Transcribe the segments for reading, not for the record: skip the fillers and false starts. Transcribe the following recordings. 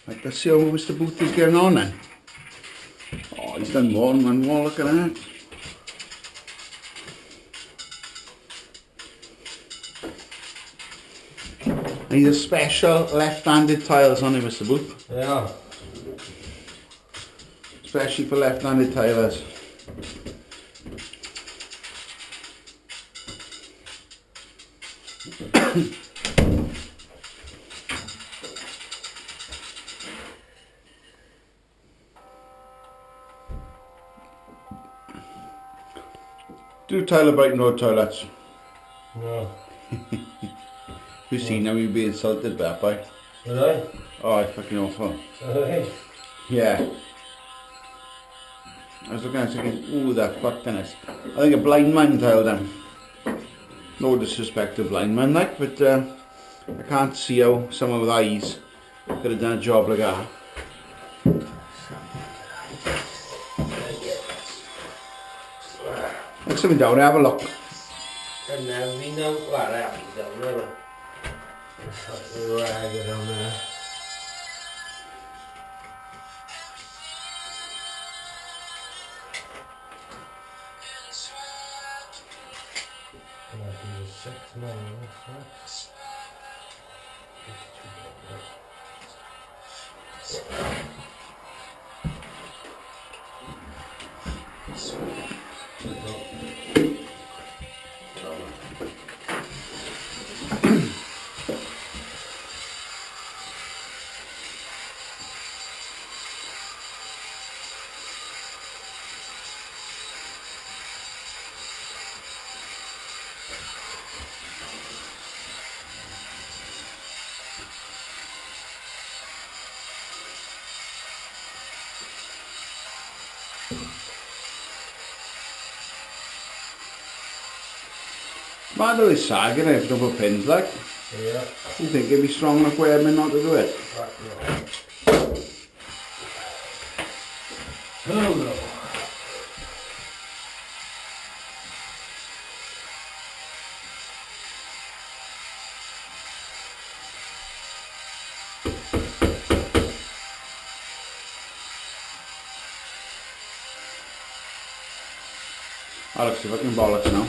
Right, let's see how Mr. Booth is getting on then. Oh, he's done one more, look at that. These are special left-handed tiles on it, Mr. Booth. Yeah. Especially for left-handed tilers. Do Tyler Brighton Road toilets. No. You see now you'd be insulted by that boy. Really? Oh, it's fucking awful. Really? Yeah. I was looking at it thinking, ooh, that fucking is. I think a blind man tiled them. No disrespect to blind man, like, but I can't see how someone with eyes could have done a job like that. Let's sit down and have a look. And now we know what happened down there. Fucking rag down there. Man, though it's sagging if double pins, like. Yeah. You think it'd be strong enough wearmen not to do it? Oh no. I'll see if I can bollocks now.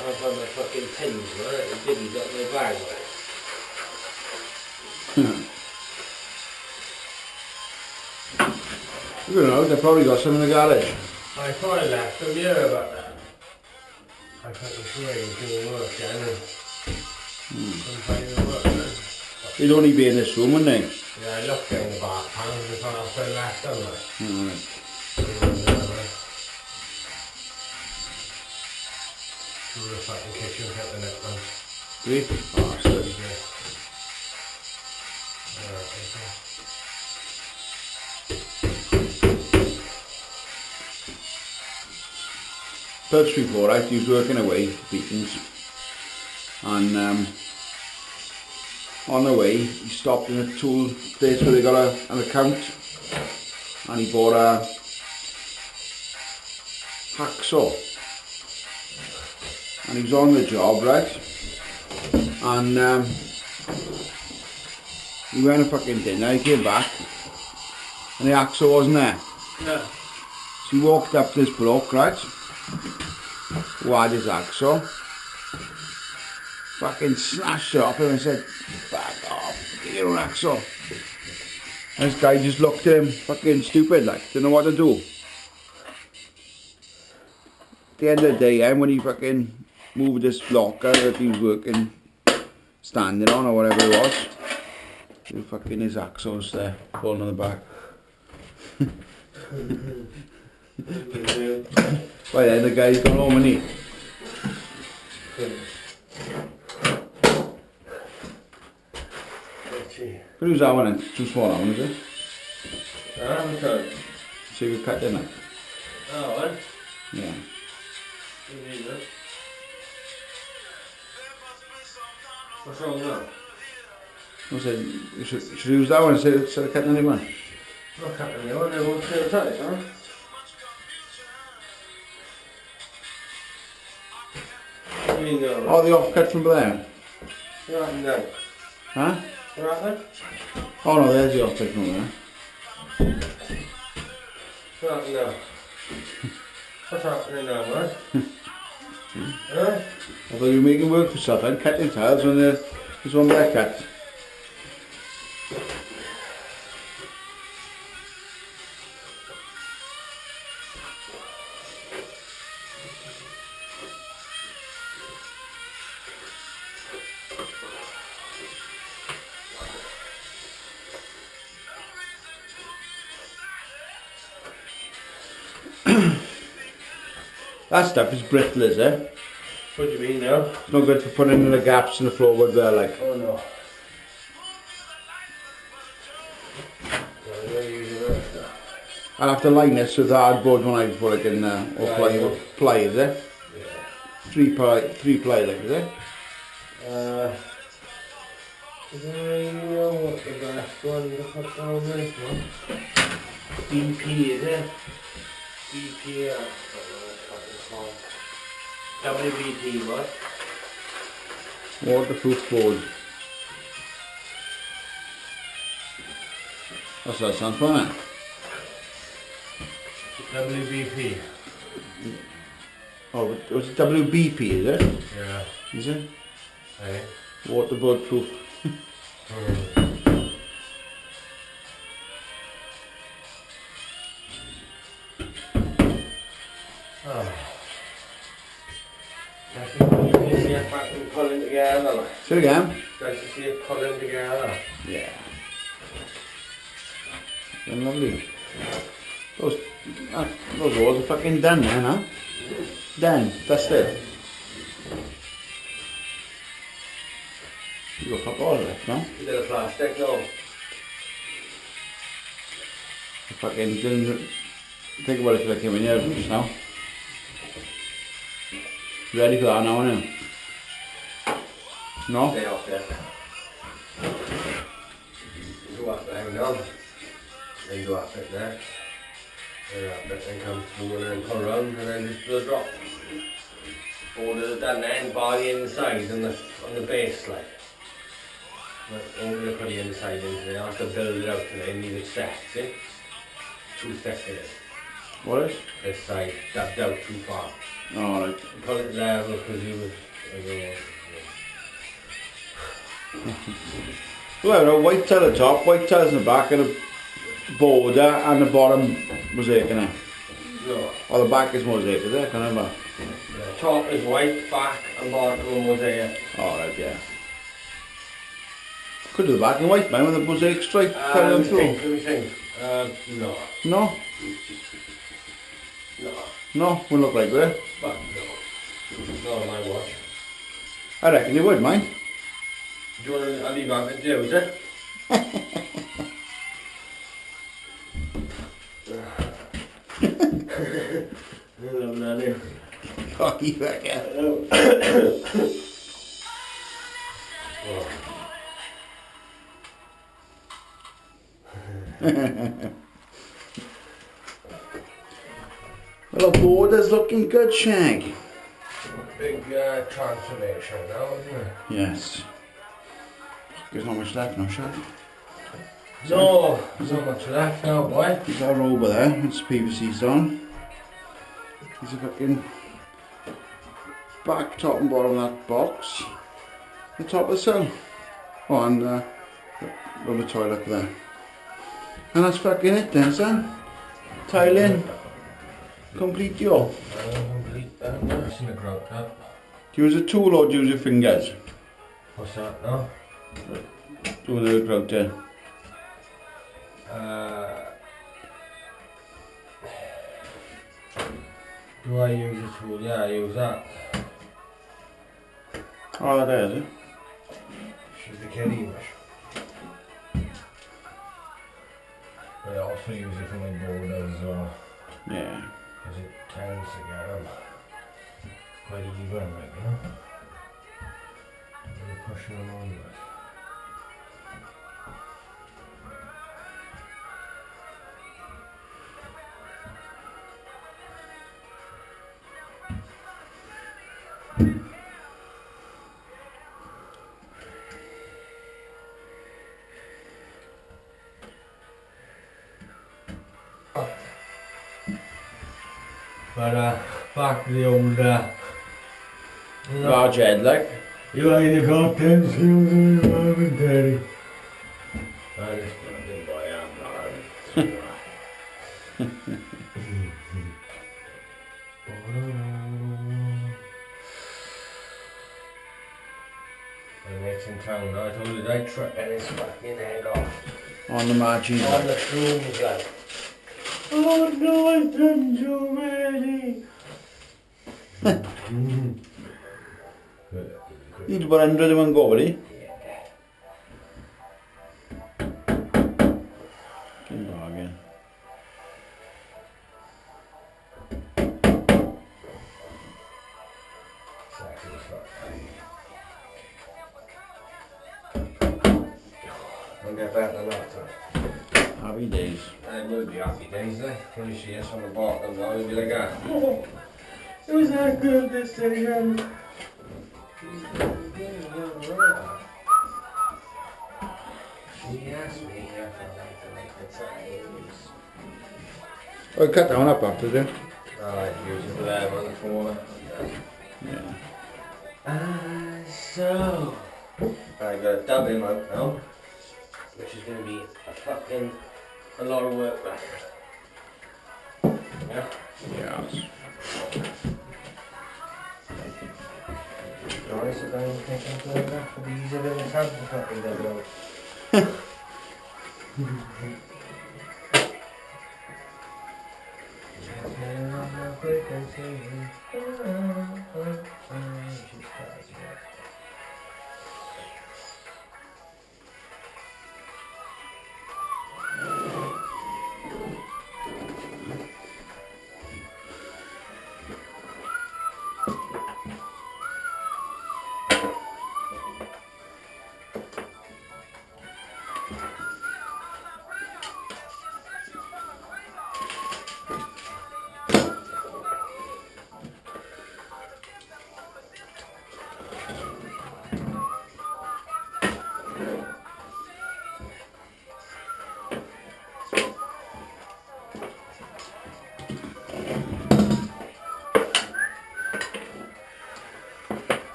I've got my fucking pins, right? And Diggy's got my bag, right? I don't know, they've probably got some in the garage. I probably left them here, but I fucking swear he's doing work, yeah, and couldn't find any work, man. They'd only be in this room, wouldn't they? Yeah, I looked in the back panels and thought I still left them, like. Right. Through the fucking kitchen, kept the net, man. Great bastard. Yeah. Alright, okay. Third Street 4, right, he was working away, Beacons, and on the way he stopped in a tool place where they got an account, and he bought a hacksaw, and he was on the job, right, and he went to fucking dinner, he came back, and the hacksaw wasn't there. Yeah. So he walked up to this bloke, right, who had his hacksaw, fucking slashed it off him and said, "Back off, get your own hacksaw." And this guy just looked at him, fucking stupid, like, didn't know what to do. At the end of the day, and when he fucking moved this blocker that he was working, standing on or whatever it was, fucking his hacksaw's there, falling on the back. By then the guy's gone home and he. Let's see. But who's that one then? Too small that one, is it? Okay. So you cut in it? Oh, what? Yeah. What's wrong now? I said, you should use that one instead of cutting any one. Not cutting the one, they won't see the size, huh? What do you mean no? Oh, the offcut from there. What happened then? Huh? What happened? Oh no, there's the offcut from there. What happened now? What's happening now, man? Huh? I thought you were making work for stuff and cutting tiles when there's one there cut. That stuff is brittle, is it? What do you mean now? It's not good for putting in the gaps in the floorboard there, like. Oh no. I'm not using that stuff. I'll have to line this with hardboard when I put it in there, or ply, is it? Yeah. Three ply, like, is it? I don't really know what the best one to put down is, man. BP, is it? BP, I don't know what it's called. WBT, what? Waterproof board. What's that sound for, man? WBP. Oh, was it WBP, is it? Yeah. Is it? Hey. Waterboard proof. Oh. Nice to see it back and pulling together, like. Say it again. Nice to see it pulling together. Yeah. They're lovely. Those walls are fucking done now, huh? Done. That's it. You got fuck all of it, no? A bit of plastic, no. I fucking didn't think about it till I came in here just now. Ready for that now, aren't you? No? Stay off there. Go up there, hang on. Then go up it there. Then up it, then come through and then pull around and then just do a drop. Borders done then, body inside and on the base like. But I'm going to put the inside into there. I have to build it out and then need it set, see? Too thick it is. What is? This side, dabbed out too far. Oh, right. Pull it level because you would, I don't know. Well, a white tile at the top, white tiles in the back, and a border, and the bottom mosaic in it. No. Or the back is mosaic, is it? I can't remember. The top is white, back and bottom are mosaic. Alright, yeah. Could do the back in white, man, with a mosaic stripe carrying through. Let me think. No. No? No. No? Wouldn't look like it. But no. Not on my watch. I reckon you would, mind. Do you want to, I'll leave that with you, is it? Oh, you reckon? Well, the border's looking good, Shag. Big transformation now, isn't it? Yes. There's not much left now, Shag. No, there's not much left now, boy. There's our over there, it's PVC's on. There's a fucking back, top and bottom of that box. The top of the cell. Oh, and rubber toilet there. And that's fucking it then, son. Tile in. Complete job. Complete that. Never seen a grout that. Do you use a tool or do you use your fingers? What's that now? Do the grout there. Do I use a tool? Yeah, I use that. Oh, there's it. She's the kitty brush. But I also use it for my borders as well. Yeah. Because it tends to get them quite even, like, you know. And pushing them on with. But back to the old Large head, like. you either got 10 skills or you haven't, Daddy. I just don't buy am The next in town, I told you that truck and his fucking head off. On the margin. On the shrooms, like. Oh no, I've done too many. Need about 100 in one go, will he? Can go again. I'll get back to that. Happy days. It will be happy days, eh? When you see us on the bottom, now you'll be like, oh, it was that good decision. She asked me if I like to make the times. Oh, cut that one up after, did you? Alright, use it for them on the corner. Yeah. So, I got a dub him out now, which is going to be a lot of work back. Yeah? Yes. Nice, I don't think I'm doing that for the easier than the tab to fucking dub out.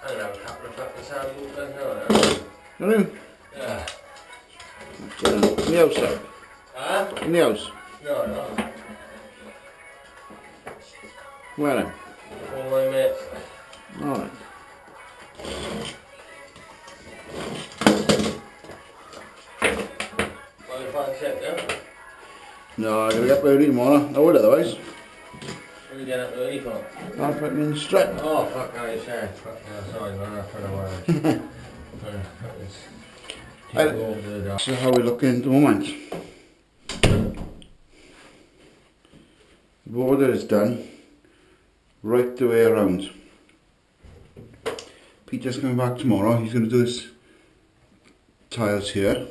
I don't have a couple of fucking samples, don't know. You Yeah. know? In the house, sir. Huh? In the house. No, no. Where then? All my mates. Alright. Well, if I check them, No, I gotta get up early tomorrow. I would otherwise. what are you getting up early for? I'll put me in the strip. Oh, fuck, no, you said. Fuck, no, sorry, man, I'm trying to worry. So how we looking at the moment? The border is done right the way around. Peter's coming back tomorrow. He's going to do his tiles here.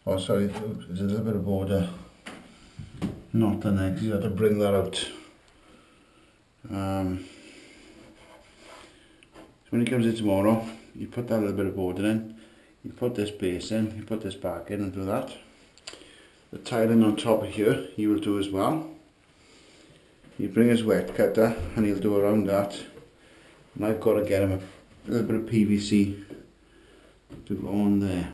Oh sorry, there's a little bit of border not done there because you have to bring that out. So when he comes in tomorrow, you put that little bit of border in, you put this base in, you put this back in and do that. The tiling on top of here, he will do as well. You bring his wet cutter and he'll do around that. And I've got to get him a little bit of PVC to go on there.